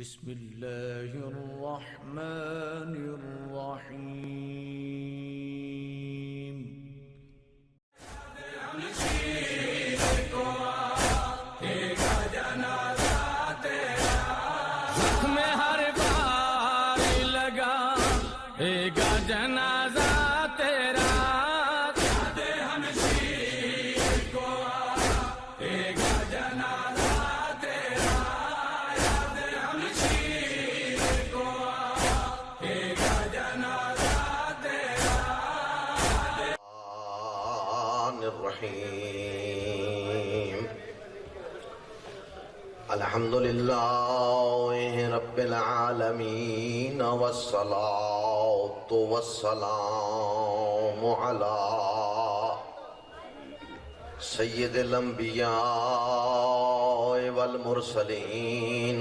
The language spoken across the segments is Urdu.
بسم الله الرحمن الرحيم. میں ہر بار لگا گا جنازہ تیرا الرحیم. الحمدللہ رب العالمین والصلاة والسلام علی سید الانبیاء والمرسلین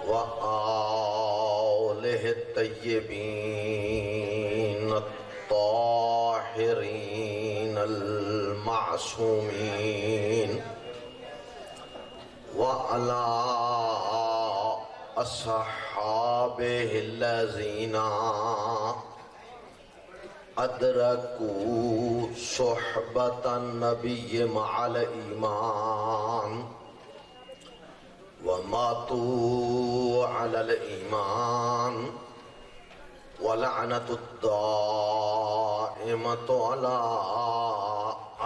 وآلہ الطیبین الطاہرین المعصومین وعلى أصحابه الذين أدركوا صحبة النبي مع الإيمان وماتوا على الإيمان ولعنة الدائمة على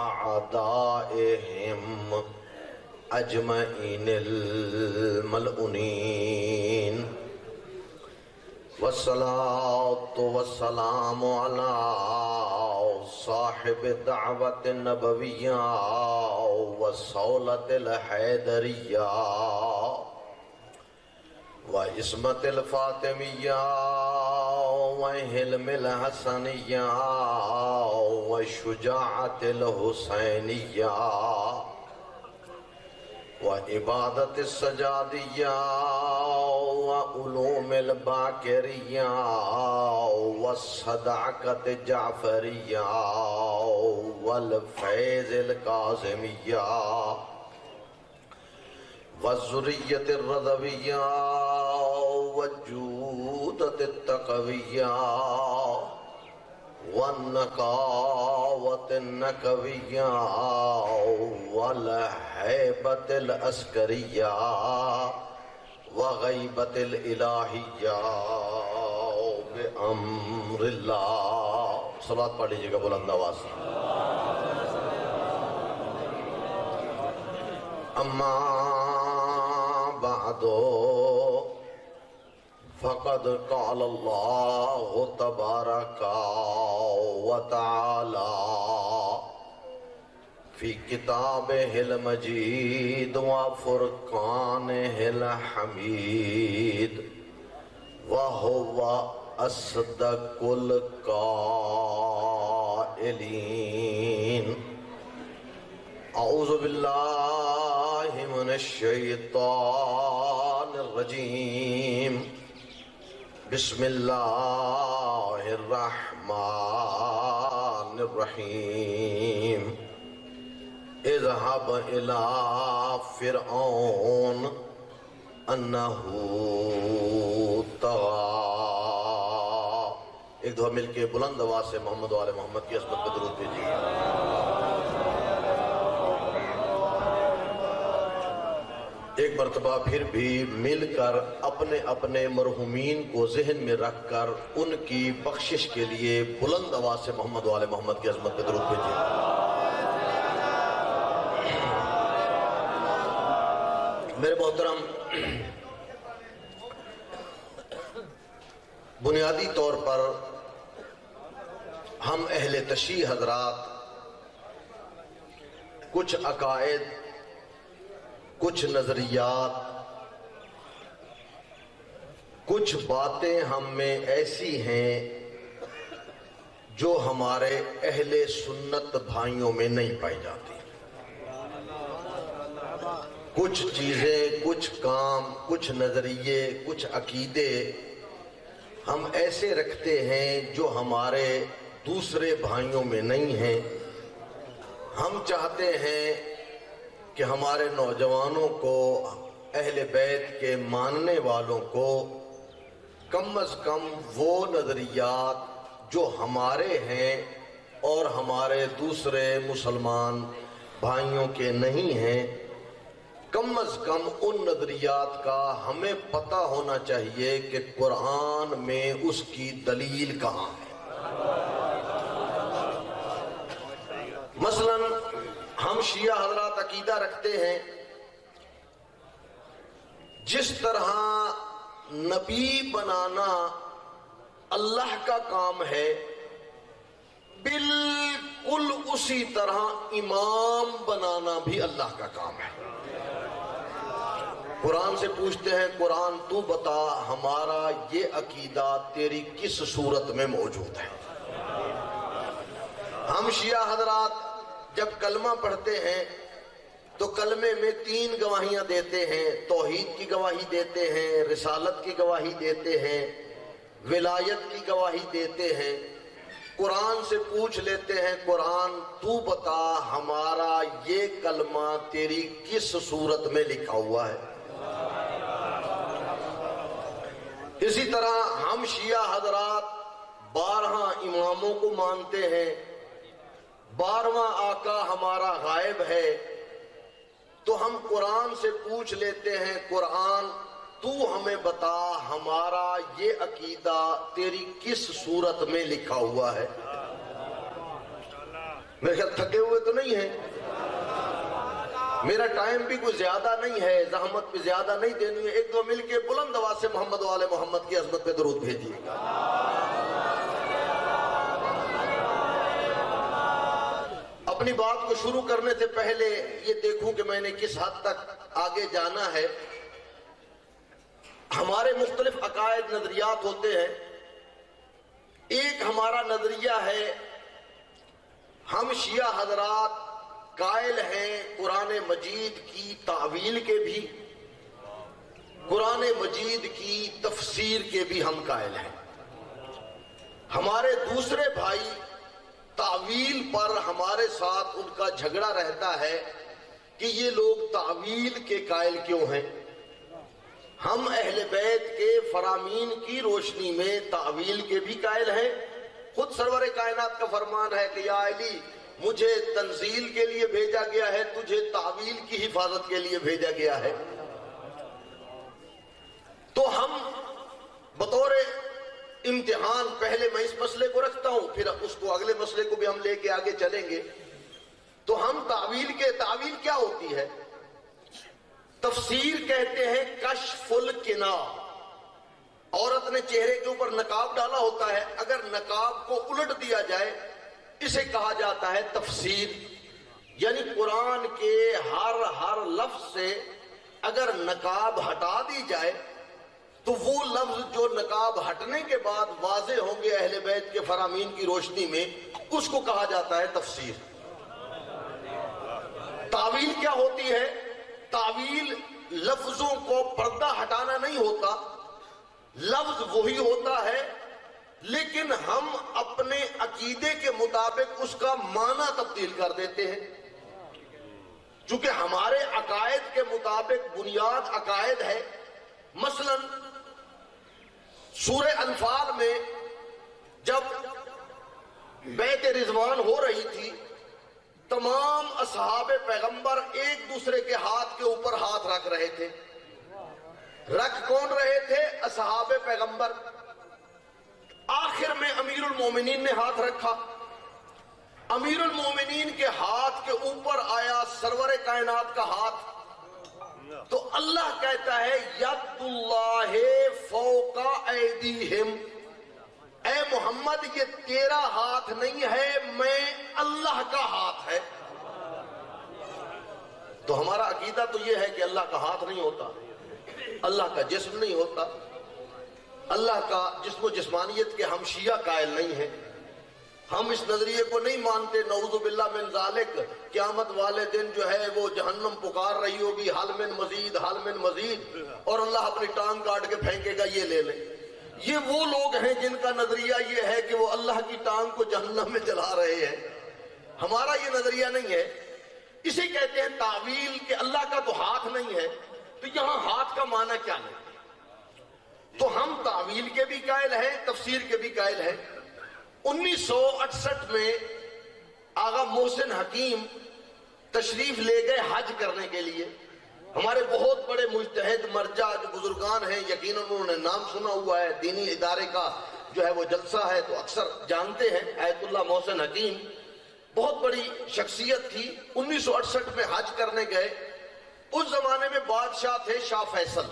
أعدائهم اجمعین الملعونین والصلاة والسلام علی صاحب دعوت النبویہ والصولة الحیدریہ وعصمت الفاطمیہ وحلم الحسنیہ وشجاعت الحسینیہ وعبادت السجادیہ وعلوم الباکریہ والصداقت جعفریہ والفیض القاسمیہ والذریت الرضویہ والجودت التقویہ والنقاوة النقوية والهيبة العسكرية وغيبة الإلهية بأمر الله. صلاة پڑھ لیجئے گا بلند آواز. اما بعد فقد قال الله تبارك وتعالى في كتابه المجيد وفرقانه الحميد وهو أصدق القائلين. أعوذ بالله من الشيطان الرجيم. بسم اللہ الرحمن الرحیم. اذهب الى فرعون انه طغى. ایک دفعہ مل کے بلند آواز سے محمد و آل محمد کی عظمت پہ درود بھیجیے. ایک مرتبہ پھر بھی مل کر اپنے اپنے مرحومین کو ذہن میں رکھ کر ان کی بخشش کے لیے بلند آواز سے محمد و آل محمد کی عظمت پہ درود بھیجیے. میرے محترم، بنیادی طور پر ہم اہل تشیع حضرات کچھ عقائد، کچھ نظریات، کچھ باتیں ہم میں ایسی ہیں جو ہمارے اہل سنت بھائیوں میں نہیں پائی جاتی. کچھ چیزیں، کچھ کام، کچھ نظریے، کچھ عقیدے ہم ایسے رکھتے ہیں جو ہمارے دوسرے بھائیوں میں نہیں ہیں. ہم چاہتے ہیں کہ ہمارے نوجوانوں کو اہل بیت کے ماننے والوں کو کم از کم وہ نظریات جو ہمارے ہیں اور ہمارے دوسرے مسلمان بھائیوں کے نہیں ہیں، کم از کم ان نظریات کا ہمیں پتہ ہونا چاہیے کہ قرآن میں اس کی دلیل کہاں ہے۔ مثلا ہم شیعہ حضرات عقیدہ رکھتے ہیں جس طرح نبی بنانا اللہ کا کام ہے، بالکل اسی طرح امام بنانا بھی اللہ کا کام ہے۔ قرآن سے پوچھتے ہیں، قرآن تو بتا ہمارا یہ عقیدہ تیری کس صورت میں موجود ہے؟ ہم شیعہ حضرات جب کلمہ پڑھتے ہیں تو کلمے میں 3 گواہیاں دیتے ہیں، توحید کی گواہی دیتے ہیں، رسالت کی گواہی دیتے ہیں، ولایت کی گواہی دیتے ہیں۔ قرآن سے پوچھ لیتے ہیں، قرآن تو بتا ہمارا یہ کلمہ تیری کس صورت میں لکھا ہوا ہے؟ اسی طرح ہم شیعہ حضرات 12 اماموں کو مانتے ہیں، 12واں آقا ہمارا غائب ہے، تو ہم قرآن سے پوچھ لیتے ہیں، قرآن تو ہمیں بتا ہمارا یہ عقیدہ تیری کس صورت میں لکھا ہوا ہے؟ میرے خیال تھکے ہوئے تو نہیں ہیں؟ میرا ٹائم بھی کوئی زیادہ نہیں ہے، زحمت بھی زیادہ نہیں دینی ہے، ایک دو مل کے بلند آواز سے محمد و آل محمد کی عظمت پہ درود بھیجیے گا۔ اپنی بات کو شروع کرنے سے پہلے یہ دیکھوں کہ میں نے کس حد تک آگے جانا ہے۔ ہمارے مختلف عقائد نظریات ہوتے ہیں۔ ایک ہمارا نظریہ ہے، ہم شیعہ حضرات قائل ہیں قرآن مجید کی تعویل کے بھی، قرآن مجید کی تفسیر کے بھی ہم قائل ہیں۔ ہمارے دوسرے بھائی تعویل پر ہمارے ساتھ ان کا جھگڑا رہتا ہے کہ یہ لوگ تعویل کے قائل کیوں ہیں۔ ہم اہل بیت کے فرامین کی روشنی میں تعویل کے بھی قائل ہیں۔ خود سرور کائنات کا فرمان ہے کہ یا علی مجھے تنزیل کے لیے بھیجا گیا ہے، تجھے تعویل کی حفاظت کے لیے بھیجا گیا ہے۔ تو ہم بطور امتحان پہلے میں اس مسئلے کو رکھتا ہوں، پھر اس کو اگلے مسئلے کو بھی ہم لے کے آگے چلیں گے۔ تو ہم تعویل کیا ہوتی ہے؟ تفسیر کہتے ہیں کشف الکنا۔ عورت نے چہرے کے اوپر نقاب ڈالا ہوتا ہے، اگر نقاب کو الٹ دیا جائے اسے کہا جاتا ہے تفسیر۔ یعنی قرآن کے ہر لفظ سے اگر نقاب ہٹا دی جائے تو وہ لفظ جو نقاب ہٹنے کے بعد واضح ہوں گے اہل بیت کے فرامین کی روشنی میں، اس کو کہا جاتا ہے تفسیر۔ تعویل کیا ہوتی ہے؟ تعویل لفظوں کو پردہ ہٹانا نہیں ہوتا، لفظ وہی ہوتا ہے لیکن ہم اپنے عقیدے کے مطابق اس کا معنی تبدیل کر دیتے ہیں۔ چونکہ ہمارے عقائد کے مطابق بنیاد عقائد ہے۔ مثلا سورہ انفال میں جب بیعت رضوان ہو رہی تھی، تمام اصحاب پیغمبر ایک دوسرے کے ہاتھ کے اوپر ہاتھ رکھ رہے تھے۔ رکھ کون رہے تھے؟ اصحاب پیغمبر۔ آخر میں امیر المومنین نے ہاتھ رکھا۔ امیر المومنین کے ہاتھ کے اوپر آیا سرور کائنات کا ہاتھ، تو اللہ کہتا ہے ید اللہ فوق ایدیہم، اے محمد یہ تیرا ہاتھ نہیں ہے، میں اللہ کا ہاتھ ہے۔ تو ہمارا عقیدہ تو یہ ہے کہ اللہ کا ہاتھ نہیں ہوتا، اللہ کا جسم نہیں ہوتا، اللہ کا جسم و جسمانیت کے ہم شیعہ قائل نہیں ہیں۔ ہم اس نظریے کو نہیں مانتے نعوذ باللہ من ذالک، قیامت والے دن جو ہے وہ جہنم پکار رہی ہوگی حل من مزید حل من مزید، اور اللہ اپنی ٹانگ کاٹ کے پھینکے گا یہ لے لیں۔ یہ وہ لوگ ہیں جن کا نظریہ یہ ہے کہ وہ اللہ کی ٹانگ کو جہنم میں جلا رہے ہیں۔ ہمارا یہ نظریہ نہیں ہے۔ اسے کہتے ہیں تعویل کہ اللہ کا تو ہاتھ نہیں ہے، تو یہاں ہاتھ کا معنی کیا ہے؟ تو ہم تعویل کے بھی قائل ہیں، تفسیر کے بھی قائل ہیں۔ 1968 میں آغا محسن حکیم تشریف لے گئے حج کرنے کے لیے۔ ہمارے بہت بڑے مجتہد مرجع جو بزرگان ہیں، یقیناً انہوں نے نام سنا ہوا ہے، دینی ادارے کا جو ہے وہ جلسہ ہے تو اکثر جانتے ہیں۔ آیت اللہ محسن حکیم بہت بڑی شخصیت تھی، 1968 میں حج کرنے گئے۔ اس زمانے میں بادشاہ تھے شاہ فیصل۔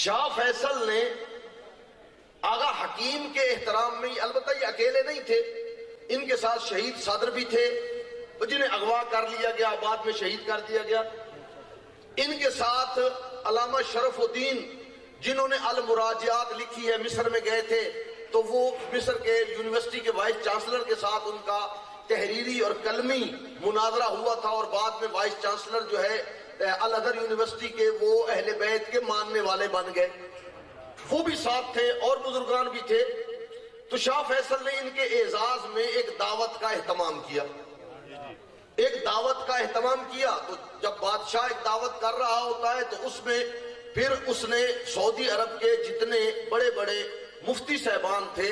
شاہ فیصل نے آغا حکیم کے احترام میں، البتہ یہ اکیلے نہیں تھے، ان کے ساتھ شہید صدر بھی تھے جنہیں اغوا کر لیا گیا، بعد میں شہید کر دیا گیا۔ ان کے ساتھ علامہ شرف الدین جنہوں نے المراجعات لکھی ہے، مصر میں گئے تھے تو وہ مصر کے یونیورسٹی کے وائس چانسلر کے ساتھ ان کا تحریری اور قلمی مناظرہ ہوا تھا، اور بعد میں وائس چانسلر جو ہے الازہر یونیورسٹی کے وہ اہل بیت کے ماننے والے بن گئے، وہ بھی ساتھ تھے اور بزرگان بھی تھے۔ تو شاہ فیصل نے ان کے اعزاز میں ایک دعوت کا اہتمام کیا، تو جب بادشاہ ایک دعوت کر رہا ہوتا ہے تو اس میں پھر اس نے سعودی عرب کے جتنے بڑے بڑے مفتی صاحبان تھے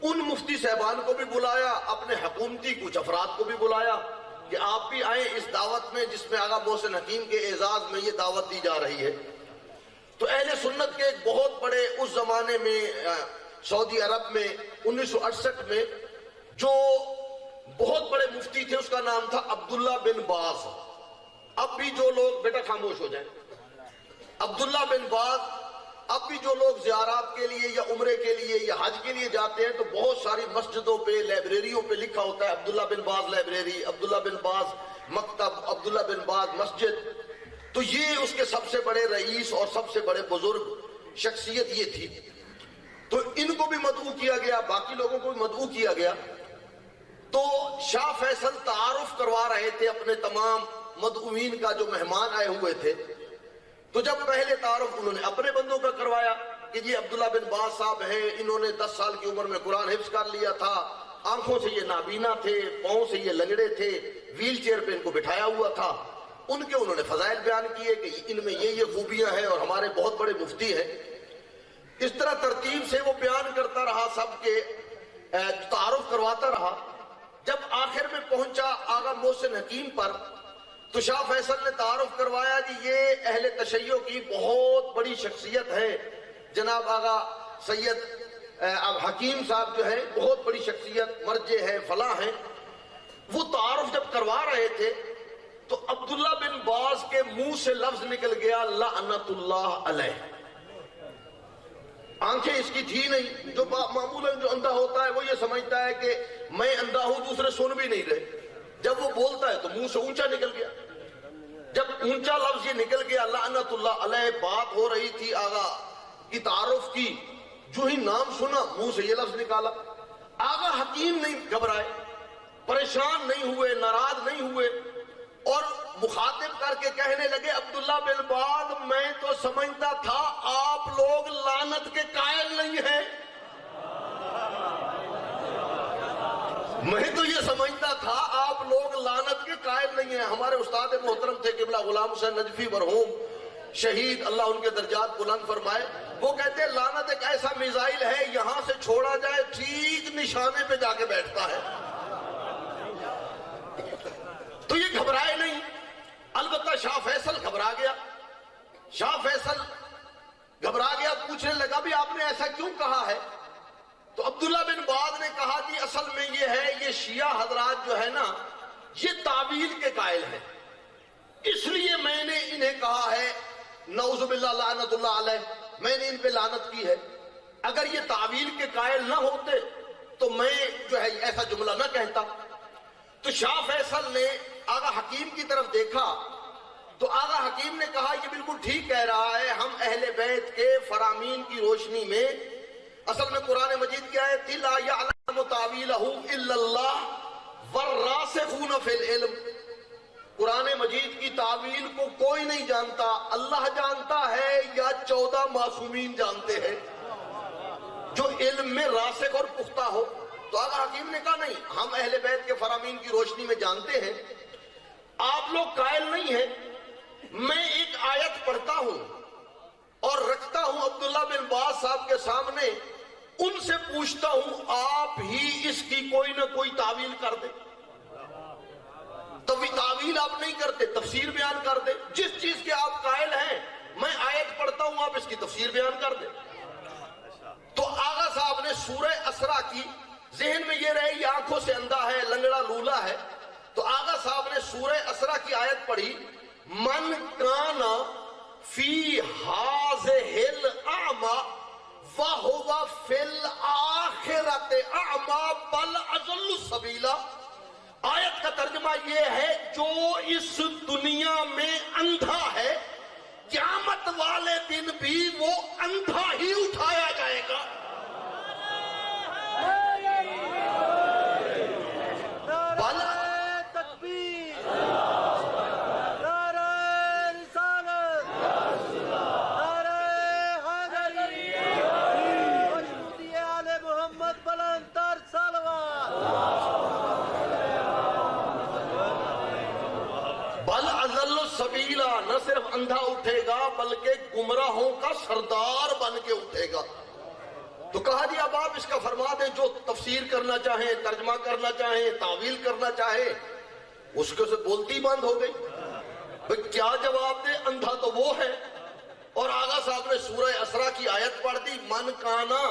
ان مفتی صاحبان کو بھی بلایا، اپنے حکومتی کچھ افراد کو بھی بلایا کہ آپ بھی آئیں اس دعوت میں جس میں آغا محسن حکیم کے اعزاز میں یہ دعوت دی جا رہی ہے۔ تو اہل سنت کے ایک بہت بڑے اس زمانے میں سعودی عرب میں 1968 میں جو بہت بڑے مفتی تھے، اس کا نام تھا عبداللہ بن باز۔ اب بھی جو لوگ، بیٹا خاموش ہو جائیں، عبداللہ بن باز، اب بھی جو لوگ زیارات کے لیے یا عمرے کے لیے یا حج کے لیے جاتے ہیں تو بہت ساری مسجدوں پہ، لائبریریوں پہ لکھا ہوتا ہے عبداللہ بن باز لائبریری، عبداللہ بن باز مکتب، عبداللہ بن باز مسجد۔ تو یہ اس کے سب سے بڑے رئیس اور سب سے بڑے بزرگ شخصیت یہ تھی۔ تو ان کو بھی مدعو کیا گیا، باقی لوگوں کو بھی مدعو کیا گیا۔ تو شاہ فیصل تعارف کروا رہے تھے اپنے تمام مدعوین کا جو مہمان آئے ہوئے تھے۔ تو جب پہلے تعارف انہوں نے اپنے بندوں کا کروایا کہ یہ عبداللہ بن باز صاحب ہیں، انہوں نے 10 سال کی عمر میں قرآن حفظ کر لیا تھا، آنکھوں سے یہ نابینا تھے، پاؤں سے یہ لنگڑے تھے، ویل چیئر پہ ان کو بٹھایا ہوا تھا۔ ان کے انہوں نے فضائل بیان کیے کہ ان میں یہ خوبیاں ہیں اور ہمارے بہت بڑے مفتی ہیں۔ اس طرح ترتیب سے وہ بیان کرتا رہا، سب کے تعارف کرواتا رہا۔ جب آخر میں پہنچا آغا محسن حکیم پر تو شاہ فیصل نے تعارف کروایا کہ یہ اہل تشیع کی بہت بڑی شخصیت ہے، جناب آغا سید حکیم صاحب جو ہے بہت بڑی شخصیت، مرجع ہے، فلاں ہیں۔ وہ تعارف جب کروا رہے تھے تو عبداللہ بن باز کے منہ سے لفظ نکل گیا لعنت اللہ علیہ۔ آنکھیں اس کی تھی نہیں، جو معمولاً جو اندھا ہوتا ہے وہ یہ سمجھتا ہے کہ میں اندھا ہوں، دوسرے سن بھی نہیں رہے۔ جب وہ بولتا ہے تو منہ سے اونچا نکل گیا۔ جب اونچا لفظ یہ نکل گیا لعنت اللہ علیہ، بات ہو رہی تھی آغا کی تعارف کی، جو ہی نام سنا منہ سے یہ لفظ نکالا۔ آغا حکیم نہیں گھبرائے، پریشان نہیں ہوئے، ناراض نہیں ہوئے، اور مخاطب کر کے کہنے لگے عبداللہ بن باز میں تو سمجھتا تھا آپ لوگ لعنت کے قائل نہیں ہیں، میں تو یہ سمجھتا تھا آپ لوگ لعنت کے قائل نہیں ہیں۔ ہمارے استاد محترم تھے قبلہ غلام حسین نجفی مرحوم شہید، اللہ ان کے درجات بلند فرمائے، وہ کہتے ہیں لعنت ایک ایسا میزائل ہے، یہاں سے چھوڑا جائے ٹھیک نشانے پہ جا کے بیٹھتا ہے۔ تو یہ گھبرائے نہیں، البتہ شاہ فیصل گھبرا گیا۔ شاہ فیصل گھبرا گیا، پوچھنے لگا بھی آپ نے ایسا کیوں کہا ہے؟ تو عبداللہ بن باز نے کہا کہ اصل میں یہ ہے، یہ شیعہ حضرات جو ہے نا یہ تعویل کے قائل ہیں، اس لیے میں نے انہیں کہا ہے نعوذ باللہ لعنت اللہ علیہ، میں نے ان پہ لعنت کی ہے۔ اگر یہ تعویل کے قائل نہ ہوتے تو میں جو ہے ایسا جملہ نہ کہتا۔ تو شاہ فیصل نے آغا حکیم کی طرف دیکھا تو آغا حکیم نے کہا یہ بالکل ٹھیک کہہ رہا ہے، ہم اہل بیت کے فرامین کی روشنی میں، اصل میں قرآن مجید کیا ہے لا یعلم تعویلہ الا اللہ والراسخون فی العلم، قرآن مجید کی تعویل کو کوئی نہیں جانتا، اللہ جانتا ہے یا 14 معصومین جانتے ہیں جو علم میں راسخ اور پختہ ہو۔ تو آغا حکیم نے کہا نہیں، ہم اہل بیت کے فرامین کی روشنی میں جانتے ہیں، آپ لوگ قائل نہیں ہیں، میں ایک آیت پڑھتا ہوں اور رکھتا ہوں عبداللہ بن باز صاحب کے سامنے، ان سے پوچھتا ہوں آپ ہی اس کی کوئی نہ کوئی تعویل کر دیں۔ تبھی تعویل آپ نہیں کرتے، تفسیر بیان کر دیں۔ جس چیز کے آپ قائل ہیں میں آیت پڑھتا ہوں، آپ اس کی تفسیر بیان کر دیں۔ تو آغا صاحب نے سورہ اسرا کی، ذہن میں یہ رہے یہ آنکھوں سے اندھا ہے، لنگڑا لولا ہے، تو آغا صاحب نے سورہ اسرا کی آیت پڑھی، من کان فی ہذہ الاعمی وہو فی الآخرۃ اعمی بل اضل سبیلا۔ آیت کا ترجمہ یہ ہے جو اس دنیا میں اندھا ہے قیامت والے دن بھی وہ اندھا ہی اٹھایا جائے گا۔ سبیلا، نہ صرف اندھا اٹھے گا بلکہ گمراہوں کا سردار بن کے اٹھے گا۔ تو کہا جی اب آپ اس کا فرما دیں، جو تفسیر کرنا چاہیں، ترجمہ کرنا چاہیں، تعویل کرنا چاہیں، اس کے سے بولتی بند ہو گئی۔ بھئی کیا جواب دے؟ اندھا تو وہ ہے۔ اور آغا صاحب نے سورہ اسرا کی آیت پڑھ دی، من کانا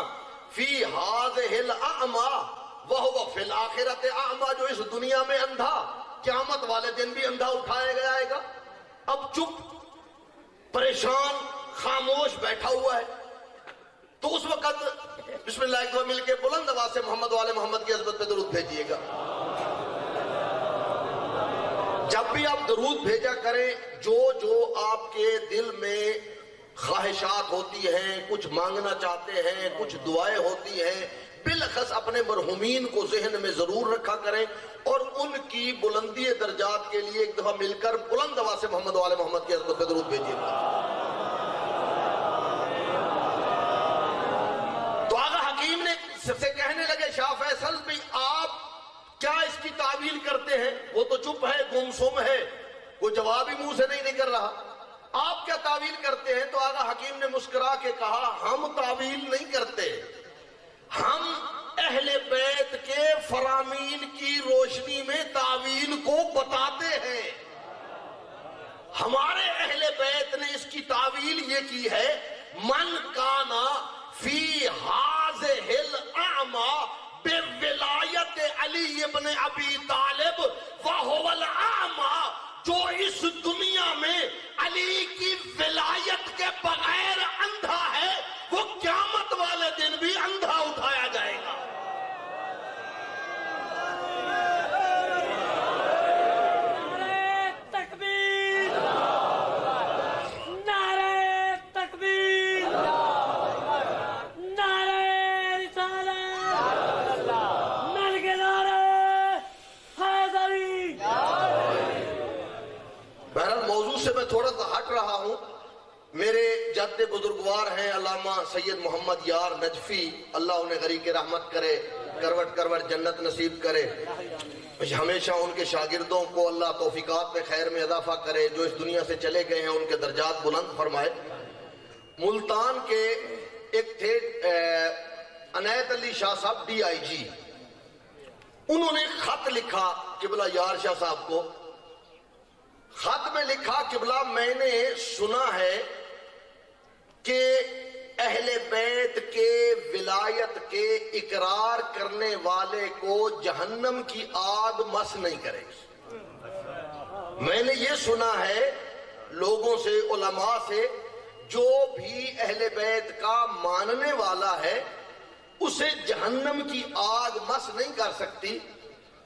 فی ہذہ الاعمی وہو فی الآخرۃ اعمی، جو اس دنیا میں اندھا قیامت والے دن بھی اندھا اٹھایا جائے گا۔ اب چپ، پریشان، خاموش بیٹھا ہوا ہے، تو اس وقت بسم اللہ ایک دفعہ مل کے بلند آواز سے محمد والے محمد کی عظمت پہ درود بھیجیے گا۔ جب بھی آپ درود بھیجا کریں، جو آپ کے دل میں خواہشات ہوتی ہیں، کچھ مانگنا چاہتے ہیں، کچھ دعائیں ہوتی ہیں، بالخص اپنے مرحومین کو ذہن میں ضرور رکھا کریں اور ان کی بلندی درجات کے لیے ایک دفعہ مل کر بلند آواز سے محمد والے محمد کی عظمت پہ درود بھیجیے گا۔ تو آغا حکیم نے سے کہنے لگے، شاہ فیصل بھی آپ کیا اس کی تعویل کرتے ہیں؟ وہ تو چپ ہے، گمسم ہے، کوئی جواب ہی منہ سے نہیں نکل رہا، آپ کیا تعویل کرتے ہیں؟ تو آغا حکیم نے مسکرا کے کہا، ہم تعویل نہیں کرتے، ہم اہل بیت کے فرامین کی روشنی میں تعویل کو بتاتے ہیں۔ ہمارے اہل بیت نے اس کی تعویل یہ کی ہے، من کانا فی ہذہ الاعمی بولایت علی ابن ابی طالب وہو الاعمی، جو اس دنیا میں علی کی ولایت کے بغیر اندھا ہے، وہ قیامت والے دن بھی اندھا اٹھایا جائے گا۔ بہرحال موضوع سے میں تھوڑا سا ہٹ رہا ہوں۔ میرے جد بزرگوار ہیں علامہ سید محمد یار نجفی، اللہ انہیں غریق رحمت کرے، کروٹ کروٹ جنت نصیب کرے، ہمیشہ ان کے شاگردوں کو اللہ توفیقات میں خیر میں اضافہ کرے، جو اس دنیا سے چلے گئے ہیں ان کے درجات بلند فرمائے۔ ملتان کے ایک تھے عنایت علی شاہ صاحب DIG، انہوں نے خط لکھا قبلہ یار شاہ صاحب کو۔ خط میں لکھا، قبلہ میں نے سنا ہے کہ اہل بیت کے ولایت کے اقرار کرنے والے کو جہنم کی آگ مس نہیں کرے گی۔ میں نے یہ سنا ہے لوگوں سے، علماء سے، جو بھی اہل بیت کا ماننے والا ہے اسے جہنم کی آگ مس نہیں کر سکتی۔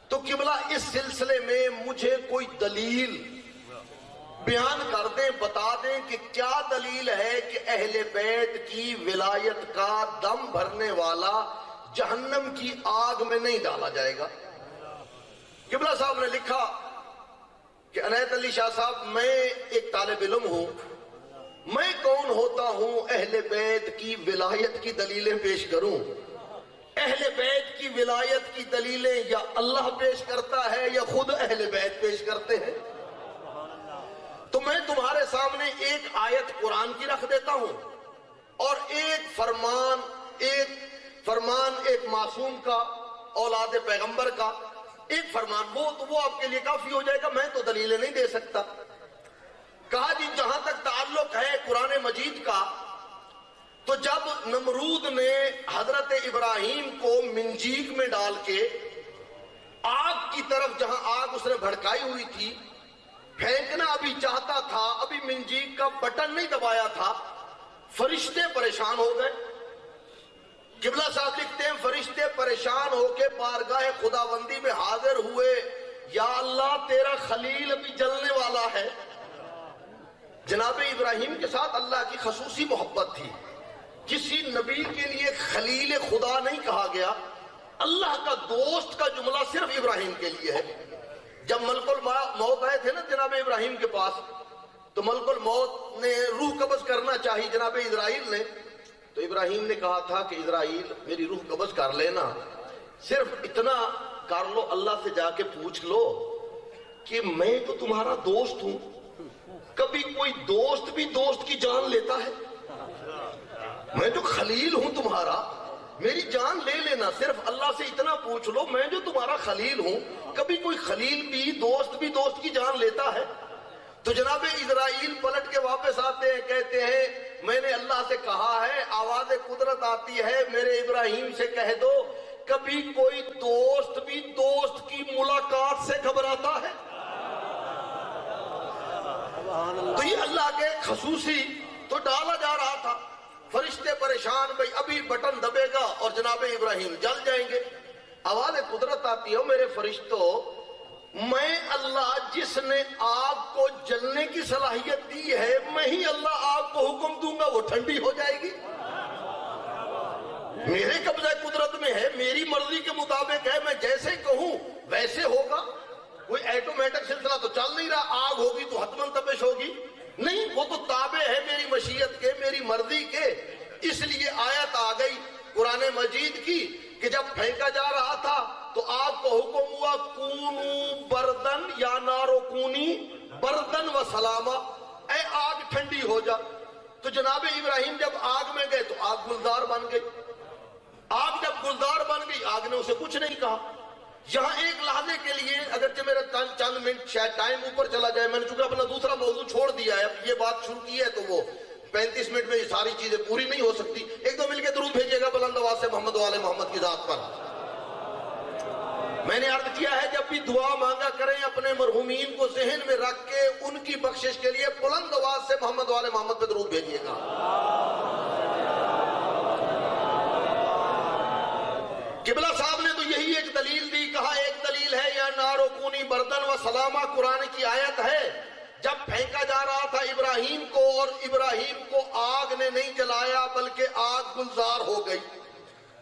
تو قبلہ اس سلسلے میں مجھے کوئی دلیل بیان کر دیں، بتا دیں کہ کیا دلیل ہے کہ اہل بیت کی ولایت کا دم بھرنے والا جہنم کی آگ میں نہیں ڈالا جائے گا۔ قبلہ صاحب نے لکھا کہ عنایت علی شاہ صاحب، میں ایک طالب علم ہوں، میں کون ہوتا ہوں اہل بیت کی ولایت کی دلیلیں پیش کروں؟ اہل بیت کی ولایت کی دلیلیں یا اللہ پیش کرتا ہے یا خود اہل بیت پیش کرتے ہیں؟ تو میں تمہارے سامنے ایک آیت قرآن کی رکھ دیتا ہوں اور ایک فرمان ایک معصوم کا، اولاد پیغمبر کا ایک فرمان، وہ آپ کے لیے کافی ہو جائے گا، میں تو دلیلیں نہیں دے سکتا۔ کہا جی جہاں تک تعلق ہے قرآن مجید کا، تو جب نمرود نے حضرت ابراہیم کو منجیک میں ڈال کے آگ کی طرف، جہاں آگ اس نے بھڑکائی ہوئی تھی، پھینکنا ابھی چاہتا تھا، ابھی منجیک کا بٹن نہیں دبایا تھا، فرشتے پریشان ہو گئے۔ قبلہ صاحب لکھتے ہیں فرشتے پریشان ہو کے بارگاہ خداوندی میں حاضر ہوئے، یا اللہ تیرا خلیل ابھی جلنے والا ہے۔ جناب ابراہیم کے ساتھ اللہ کی خصوصی محبت تھی، کسی نبی کے لیے خلیل خدا نہیں کہا گیا، اللہ کا دوست کا جملہ صرف ابراہیم کے لیے ہے۔ جب ملک الموت آئے تھے نا جناب ابراہیم کے پاس، تو ملک الموت نے روح قبض کرنا چاہی جناب اسرائیل نے، تو ابراہیم نے کہا تھا کہ اسرائیل میری روح قبض کر لینا، صرف اتنا کر لو، اللہ سے جا کے پوچھ لو کہ میں تو تمہارا دوست ہوں، کبھی کوئی دوست بھی دوست کی جان لیتا ہے؟ میں جو خلیل ہوں تمہارا، میری جان لے لینا، صرف اللہ سے اتنا پوچھ لو، میں جو تمہارا خلیل ہوں، کبھی کوئی خلیل بھی دوست کی جان لیتا ہے؟ تو جناب اسرائیل پلٹ کے واپس آتے ہیں، کہتے ہیں میں نے اللہ سے کہا ہے، آواز قدرت آتی ہے، میرے ابراہیم سے کہہ دو کبھی کوئی دوست بھی دوست کی ملاقات سے گھبراتا ہے؟ تو یہ اللہ کے خصوصی تو ڈالا جا رہا تھا، فرشتے پریشان، بھئی ابھی بٹن دبے گا اور جناب ابراہیم جل جائیں گے۔ آواز قدرت آتی ہے، میرے فرشتوں، میں اللہ جس نے آگ کو جلنے کی صلاحیت دی ہے، میں ہی اللہ آگ کو حکم دوں گا وہ ٹھنڈی ہو جائے گی، میرے قبضہ قدرت میں ہے، میری مرضی کے مطابق ہے، میں جیسے کہوں ویسے ہوگا۔ کوئی ایٹومیٹک سلسلہ تو چل نہیں رہا، آگ ہوگی تو حتماً تپش ہوگی، نہیں، وہ تو تابع ہے میری مشیت کے، میری مرضی کے۔ اس لیے آیت آ گئی قرآن مجید کی کہ جب پھینکا جا رہا تھا تو آگ کو حکم ہوا کونو بردن یا نارو کونی بردن و سلاما، اے آگ ٹھنڈی ہو جا۔ تو جناب ابراہیم جب آگ میں گئے تو آگ گلزار بن گئی، آگ جب گلزار بن گئی آگ نے اسے کچھ نہیں کہا۔ یہاں ایک لحظے کے لیے اگرچہ میرا چند منٹ شاید ٹائم اوپر چلا جائے، میں نے چونکہ اپنا دوسرا موضوع چھوڑ دیا ہے، اب یہ بات شروع کی ہے تو وہ 35 منٹ میں یہ ساری چیزیں پوری نہیں ہو سکتی۔ ایک دو مل کے درود بھیجیے گا بلند آواز سے محمد و آل محمد کی ذات پر۔ میں نے عرض کیا ہے جب بھی دعا مانگا کریں اپنے مرحومین کو ذہن میں رکھ کے ان کی بخشش کے لیے بلند آواز سے محمد و آل محمد پہ درود بھیجیے گا۔ قبلہ صاحب نے تو یہی ایک دلیل دی، کہا ایک دلیل ہے یا نارو کونی بردن و سلامہ، قرآن کی آیت ہے، جب پھینکا جا رہا تھا ابراہیم کو اور ابراہیم کو آگ نے نہیں جلایا بلکہ آگ گلزار ہو گئی،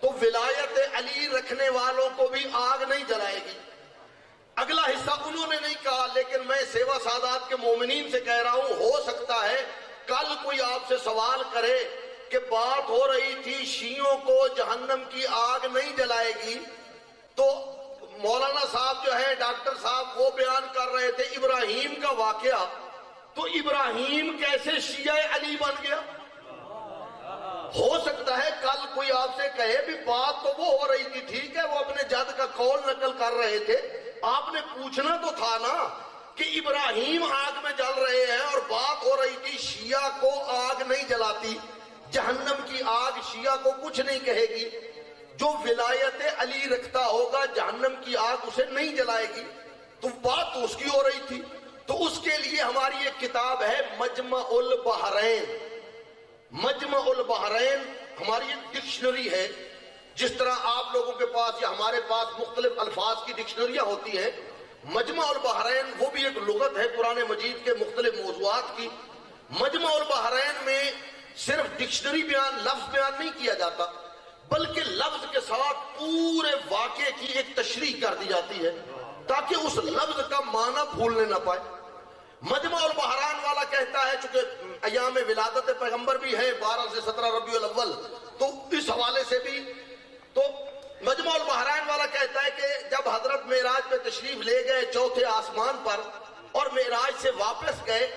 تو ولایت علی رکھنے والوں کو بھی آگ نہیں جلائے گی۔ اگلا حصہ انہوں نے نہیں کہا، لیکن میں سیوا سادات کے مومنین سے کہہ رہا ہوں، ہو سکتا ہے کل کوئی آپ سے سوال کرے کہ بات ہو رہی تھی شیعوں کو جہنم کی آگ نہیں جلائے گی، تو مولانا صاحب جو ہے ڈاکٹر صاحب وہ بیان کر رہے تھے ابراہیم کا واقعہ، تو ابراہیم کیسے شیعہ علی بن گیا؟ ہو سکتا ہے کل کوئی آپ سے کہے بھی بات تو وہ ہو رہی تھی، ٹھیک ہے وہ اپنے جد کا قول نقل کر رہے تھے، آپ نے پوچھنا تو تھا نا کہ ابراہیم آگ میں جل رہے ہیں اور بات ہو رہی تھی شیعہ کو آگ نہیں جلاتی، جہنم کی آگ شیعہ کو کچھ نہیں کہے گی، جو ولایت علی رکھتا ہوگا جہنم کی آگ اسے نہیں جلائے گی، تو بات تو اس کی ہو رہی تھی۔ تو اس کے لیے ہماری ایک کتاب ہے مجمع البحرین، مجمع البحرین ہماری ایک ڈکشنری ہے، جس طرح آپ لوگوں کے پاس یا ہمارے پاس مختلف الفاظ کی ڈکشنریاں ہوتی ہیں، مجمع البحرین وہ بھی ایک لغت ہے قرآن مجید کے مختلف موضوعات کی۔ مجمع البحرین میں صرف ڈکشنری بیان، لفظ بیان نہیں کیا جاتا، بلکہ لفظ کے ساتھ پورے واقعے کی ایک تشریح کر دی جاتی ہے تاکہ اس لفظ کا معنی بھولنے نہ پائے۔ مجمع البحران والا کہتا ہے، چونکہ ایام ولادت پیغمبر بھی ہے 12 سے 17 ربیع الاول، تو اس حوالے سے بھی تو مجمع البحران والا کہتا ہے کہ جب حضرت معراج پہ تشریف لے گئے چوتھے آسمان پر اور معراج سے واپس گئے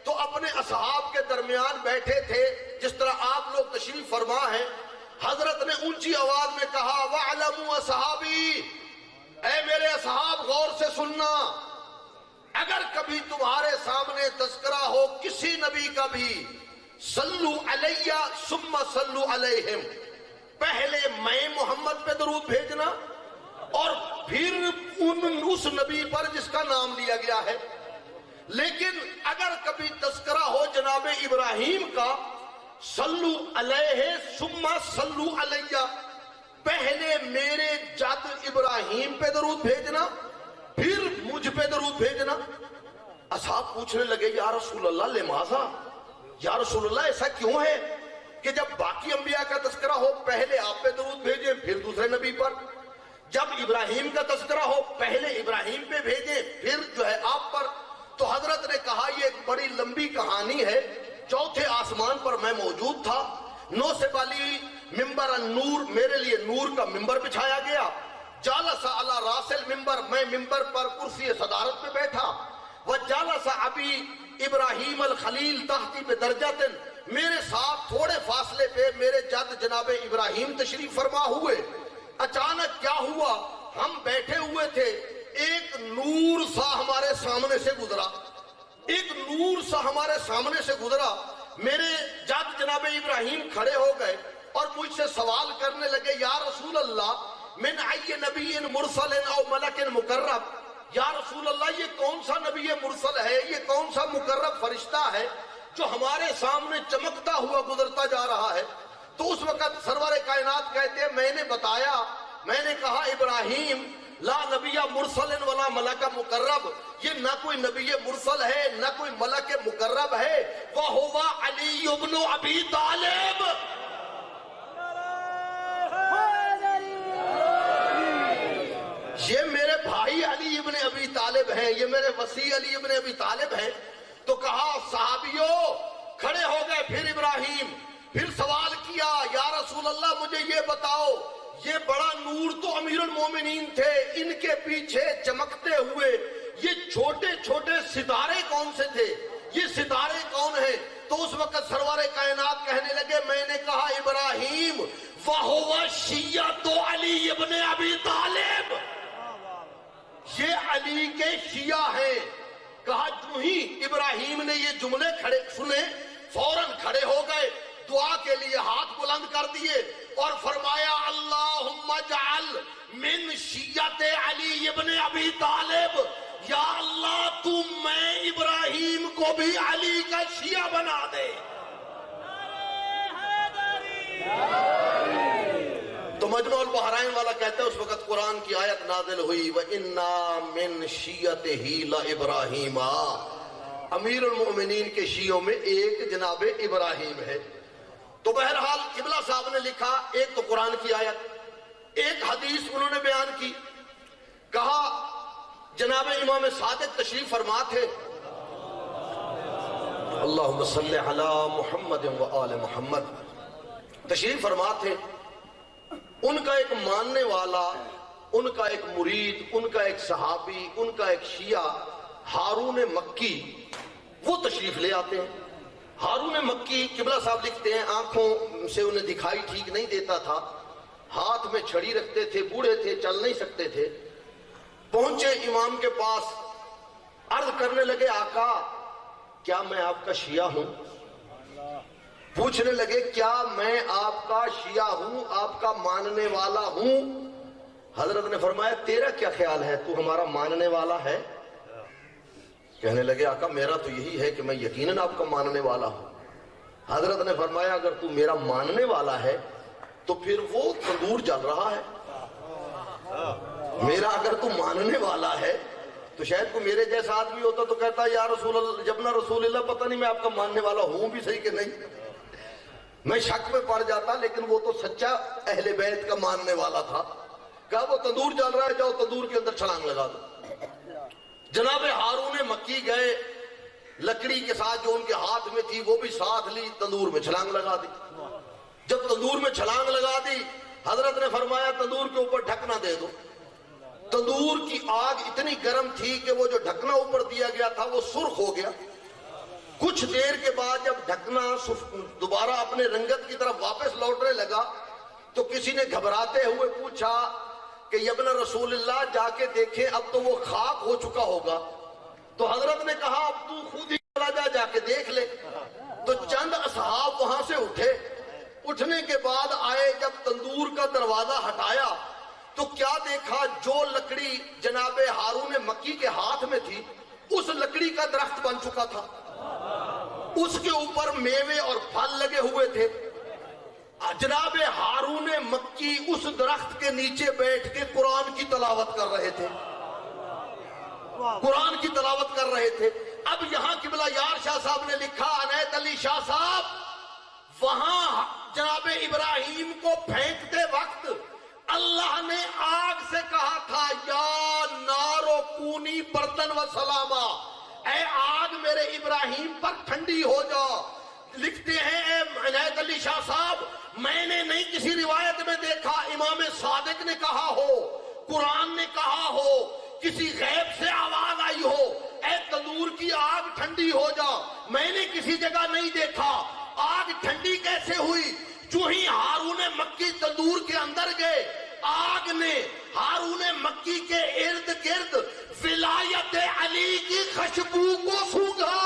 تو اپنے اصحاب کے درمیان بیٹھے تھے جس طرح آپ لوگ تشریف فرما ہیں. حضرت نے اونچی آواز میں کہا وَعْلَمُوا اصحابی، اے میرے اصحاب غور سے سننا، اگر کبھی تمہارے سامنے تذکرہ ہو کسی نبی کا بھی، صلو علیہ ثم صلو علیہم، پہلے میں محمد پہ درود بھیجنا اور پھر اس نبی پر جس کا نام لیا گیا ہے. لیکن اگر کبھی تذکرہ ہو جناب ابراہیم کا، صلو علیہ ثم صلو علیہ، پہلے میرے جد ابراہیم پہ درود بھیجنا پھر مجھ پہ درود بھیجنا. اصحاب پوچھنے لگے یا رسول اللہ لماذا، یا رسول اللہ ایسا کیوں ہے کہ جب باقی انبیاء کا تذکرہ ہو پہلے آپ پہ درود بھیجیں پھر دوسرے نبی پر، جب ابراہیم کا تذکرہ ہو پہلے ابراہیم پہ بھیجیں پھر جو ہے آپ پر. تو حضرت نے کہا یہ ایک بڑی لمبی کہانی ہے. چوتھے آسمان پر میں موجود تھا، 9 سے بالی ممبر النور، میرے لیے نور کا ممبر بچھایا گیا. جالس علی راس الممبر، میں ممبر پر کرسی صدارت پہ بیٹھا. وجالس ابی ابراہیم الخلیل تحتی بدرجۃ، میرے ساتھ تھوڑے فاصلے پہ میرے جد جناب ابراہیم تشریف فرما ہوئے. اچانک کیا ہوا، ہم بیٹھے ہوئے تھے، ایک نور سا ہمارے سامنے سے گزرا، ایک نور سا ہمارے سامنے سے گزرا. میرے جد جناب ابراہیم کھڑے ہو گئے اور مجھ سے سوال کرنے لگے یا رسول اللہ من ای نبی مرسل او ملک مقرب، یا رسول اللہ یہ کون سا نبی مرسل ہے، یہ کون سا مقرب فرشتہ ہے جو ہمارے سامنے چمکتا ہوا گزرتا جا رہا ہے. تو اس وقت سرور کائنات کہتے ہیں میں نے بتایا، میں نے کہا ابراہیم لا نبی مرسل ولا ملک مقرب، یہ نہ کوئی نبی مرسل ہے نہ کوئی ملک مقرب ہے، وَهُوَ علی ابن ابی طالب. یہ میرے بھائی علی ابن ابی طالب ہیں، یہ میرے وسیع علی ابن ابی طالب ہیں. تو کہا صحابیوں کھڑے ہو گئے. پھر ابراہیم پھر سوال کیا یا رسول اللہ مجھے یہ بتاؤ یہ بڑا نور تو امیر المومنین تھے، ان کے پیچھے چمکتے ہوئے یہ چھوٹے چھوٹے ستارے کون سے تھے، یہ ستارے کون ہیں؟ تو اس وقت سرور کائنات کہنے لگے، میں نے کہا ابراہیم وَهُوَ شِیَّةُ علی ابن ابی طالب، یہ علی کے شیعہ ہیں. کہا جو ہی ابراہیم نے یہ جملے کھڑے سنے فوراً کھڑے ہو گئے، دعا کے لیے ہاتھ بلند کر دیے اور فرمایا اللہم اجعل من شیعت علی ابن ابی طالب، یا اللہ تو میں ابراہیم کو بھی علی کا شیعہ بنا دے. تو مجمع البحرین والا کہتا ہے اس وقت قرآن کی آیت نازل ہوئی وَإِنَّا مِن شِیَّتِهِ لَإِبْرَاهِيمَ، امیر المؤمنین کے شیعوں میں ایک جناب ابراہیم ہے. تو بہرحال قبلہ صاحب نے لکھا ایک تو قرآن کی آیت، ایک حدیث انہوں نے بیان کی. کہا جناب امام صادق تشریف فرما تھے، اللہم صلی علی محمد و آل محمد، تشریف فرما تھے. ان کا ایک ماننے والا، ان کا ایک مرید، ان کا ایک صحابی، ان کا ایک شیعہ ہارون مکی، وہ تشریف لے آتے ہیں. ہارون مکی قبلہ صاحب لکھتے ہیں آنکھوں سے انہیں دکھائی ٹھیک نہیں دیتا تھا، ہاتھ میں چھڑی رکھتے تھے، بوڑھے تھے، چل نہیں سکتے تھے. پہنچے امام کے پاس، عرض کرنے لگے آقا کیا میں آپ کا شیعہ ہوں؟ پوچھنے لگے کیا میں آپ کا شیعہ ہوں، آپ کا ماننے والا ہوں؟ حضرت نے فرمایا تیرا کیا خیال ہے، تو ہمارا ماننے والا ہے؟ کہنے لگے آقا میرا تو یہی ہے کہ میں یقیناً آپ کا ماننے والا ہوں. حضرت نے فرمایا اگر تو میرا ماننے والا ہے تو پھر وہ تندور جل رہا ہے. میرا اگر تو ماننے والا ہے تو شاید کوئی میرے جیسا آدمی ہوتا تو کہتا یا رسول اللہ، جب نہ رسول اللہ پتہ نہیں میں آپ کا ماننے والا ہوں بھی صحیح کہ نہیں. میں شک میں پڑ جاتا، لیکن وہ تو سچا اہل بیت کا ماننے والا تھا. کہا وہ تندور جل رہا ہے، جاؤ تندور کے اندر چھلانگ لگا دو. جناب ہارون مکی گئے، لکڑی کے ساتھ جو ان کے ہاتھ میں تھی وہ بھی ساتھ لی، تندور میں چھلانگ لگا دی. جب تندور میں چھلانگ لگا دی حضرت نے فرمایا تندور کے اوپر ڈھکنا دے دو. تندور کی آگ اتنی گرم تھی کہ وہ جو ڈھکنا اوپر دیا گیا تھا وہ سرخ ہو گیا. کچھ دیر کے بعد جب ڈھکنا دوبارہ اپنے رنگت کی طرف واپس لوٹنے لگا تو کسی نے گھبراتے ہوئے پوچھا کہ ابن رسول اللہ جا کے دیکھیں اب تو وہ خاک ہو چکا ہوگا. تو حضرت نے کہا اب تو خود ہی چلا جا کے دیکھ لے. تو چند اصحاب وہاں سے اٹھے. اٹھنے کے بعد آئے, جب تندور کا دروازہ ہٹایا تو کیا دیکھا, جو لکڑی جناب ہارون مکی کے ہاتھ میں تھی اس لکڑی کا درخت بن چکا تھا. اس کے اوپر میوے اور پھل لگے ہوئے تھے. جناب ہارون مکی اس درخت کے نیچے بیٹھ کے قرآن کی تلاوت کر رہے تھے. قرآن کی تلاوت کر رہے تھے. اب یہاں قبلہ یار شاہ صاحب نے لکھا, عنایت علی شاہ صاحب, وہاں جناب ابراہیم کو پھینکتے وقت اللہ نے آگ سے کہا تھا, یا نارو کونی بردن و سلاما, اے آگ میرے ابراہیم پر ٹھنڈی ہو جا. لکھتے ہیں اے عنایت علی شاہ صاحب, میں نے نہیں کسی روایت میں دیکھا امام صادق نے کہا ہو, قرآن نے کہا ہو, کسی غیب سے آواز آئی ہو, اے تندور کی آگ ٹھنڈی ہو جا. میں نے کسی جگہ نہیں دیکھا. آگ ٹھنڈی کیسے ہوئی؟ جو ہی ہارون مکی تندور کے اندر گئے, آگ نے ہارون مکی کے ارد گرد ولایت علی کی خوشبو کو سونگھا.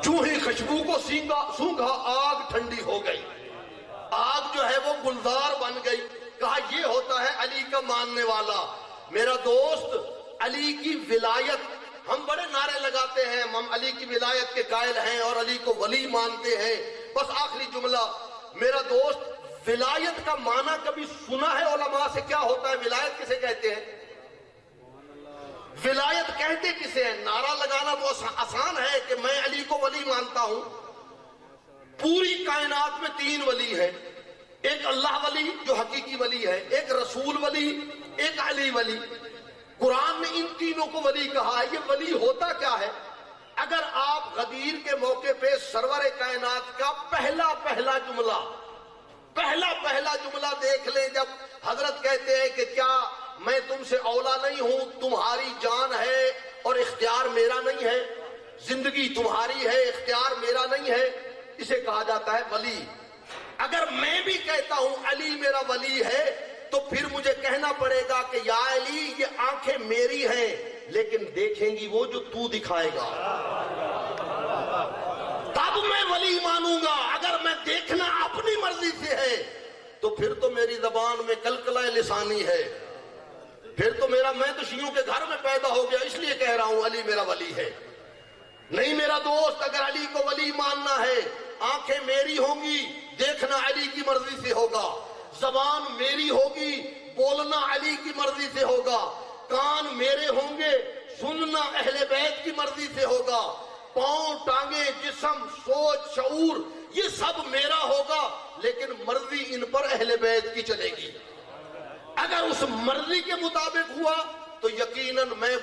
جو ہی خوشبو کو سونگھا آگ ٹھنڈی ہو گئی. آگ جو ہے وہ گلزار بن گئی. کہا یہ ہوتا ہے علی کا ماننے والا. میرا دوست, علی کی ولایت, ہم بڑے نعرے لگاتے ہیں, ہم علی کی ولایت کے قائل ہیں اور علی کو ولی مانتے ہیں. بس آخری جملہ, میرا دوست, ولایت کا معنی کبھی سنا ہے علماء سے کیا ہوتا ہے؟ ولایت کسے کہتے ہیں؟ ولایت کہتے کسے ہیں؟ نعرہ لگانا تو آسان ہے کہ میں علی کو ولی مانتا ہوں. پوری کائنات میں 3 ولی ہیں, ایک اللہ ولی جو حقیقی ولی ہے, ایک رسول ولی, ایک علی ولی. قرآن نے ان تینوں کو ولی کہا ہے. یہ ولی ہوتا کیا ہے؟ اگر آپ غدیر کے موقع پہ سرور کائنات کا پہلا جملہ دیکھ لیں, جب حضرت کہتے ہیں کہ کیا میں تم سے اولا نہیں ہوں, تمہاری جان ہے اور اختیار میرا نہیں ہے, زندگی تمہاری ہے اختیار میرا نہیں ہے, اسے کہا جاتا ہے ولی. اگر میں بھی کہتا ہوں علی میرا ولی ہے تو پھر مجھے کہنا پڑے گا کہ یا علی یہ آنکھیں میری ہیں لیکن دیکھیں گی وہ جو تو دکھائے گا, تب میں ولی مانوں گا. اگر میں دیکھنا اپنی مرضی سے ہے تو پھر تو میری زبان میں کلکلہ لسانی ہے, پھر تو میں تو شیعوں کے گھر میں پیدا ہو گیا اس لیے کہہ رہا ہوں علی میرا ولی ہے. نہیں میرا دوست, اگر علی کو ولی ماننا ہے, آنکھیں میری ہوں گی, دیکھنا علی کی مرضی سے ہوگا, زبان میری ہوگی, بولنا علی کی مرضی سے ہوگا, کان میرے ہوں گے, سننا اہل بیت کی مرضی سے ہوگا, پاؤں, ٹانگیں, جسم, سوچ, شعور, یہ سب میرا ہوگا, لیکن مرضی ان پر اہل بیت کی چلے گی. اگر اس مرضی کے مطابق ہوا تو یقیناً میں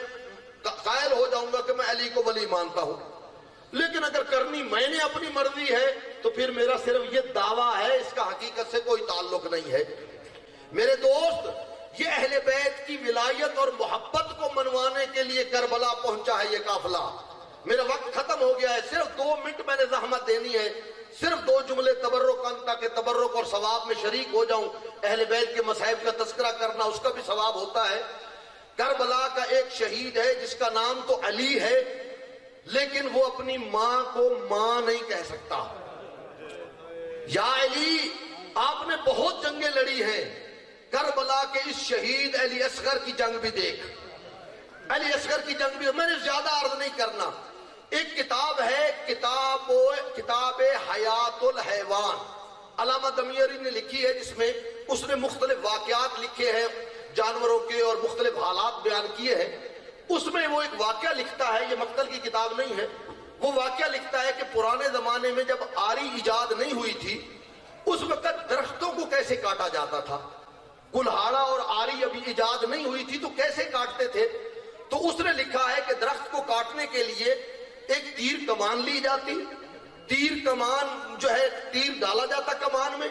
قائل ہو جاؤں گا کہ میں علی کو ولی مانتا ہوں. لیکن اگر کرنی میں نے اپنی مرضی ہے تو پھر میرا صرف یہ دعویٰ ہے, اس کا حقیقت سے کوئی تعلق نہیں ہے. میرے دوست, یہ اہل بیت کی ولایت اور محبت کو منوانے کے لیے کربلا پہنچا ہے یہ قافلہ. میرا وقت ختم ہو گیا ہے, صرف 2 منٹ میں نے زحمت دینی ہے, صرف 2 جملے تبرکاً تاکہ تبرک اور ثواب میں شریک ہو جاؤں. اہل بیت کے مصائب کا تذکرہ کرنا اس کا بھی ثواب ہوتا ہے. کربلا کا ایک شہید ہے جس کا نام تو علی ہے, لیکن وہ اپنی ماں کو ماں نہیں کہہ سکتا. یا علی, آپ نے بہت جنگیں لڑی ہیں, کربلا کے اس شہید علی اصغر کی جنگ بھی دیکھ. علی اصغر کی جنگ بھی, میں نے زیادہ عرض نہیں کرنا. ایک کتاب ہے, کتاب حیات الحیوان, علامہ دمیری نے لکھی ہے, جس میں اس نے مختلف واقعات لکھے ہیں, جانوروں کے اور مختلف حالات بیان کیے ہیں. اس میں وہ ایک واقعہ لکھتا ہے, یہ مقتل کی کتاب نہیں ہے, وہ واقعہ لکھتا ہے کہ پرانے زمانے میں جب آری ایجاد نہیں ہوئی تھی اس وقت درختوں کو کیسے کاٹا جاتا تھا. کلہاڑا اور آری ابھی ایجاد نہیں ہوئی تھی تو کیسے کاٹتے تھے. تو اس نے لکھا ہے کہ درخت کو کاٹنے کے لیے ایک تیر کمان لی جاتی, تیر کمان جو ہے تیر ڈالا جاتا کمان میں,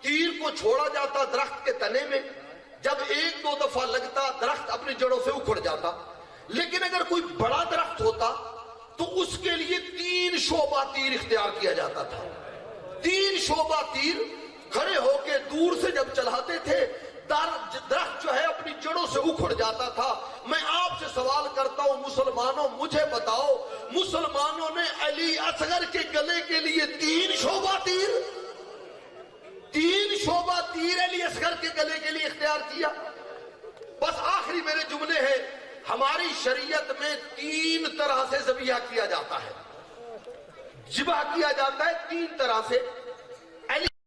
تیر کو چھوڑا جاتا درخت کے تنے میں, جب 1-2 دفعہ لگتا درخت اپنی جڑوں سے اکھڑ جاتا. لیکن اگر کوئی بڑا درخت ہوتا تو اس کے لیے 3 شعبہ تیر اختیار کیا جاتا تھا. 3 شعبہ تیر کھڑے ہو کے دور سے جب چلاتے تھے درخت جو ہے اپنی جڑوں سے اکھڑ جاتا تھا. میں آپ سے سوال کرتا ہوں مسلمانوں، مجھے بتاؤ مسلمانوں نے علی اصغر کے گلے کے لیے 3 شعبہ تیر 3 شعبہ تیر علی اصغر کے گلے کے لیے اختیار کیا. بس آخری میرے جملے ہیں، ہماری شریعت میں 3 طرح سے ذبیحہ کیا جاتا ہے، ذبح کیا جاتا ہے 3 طرح سے.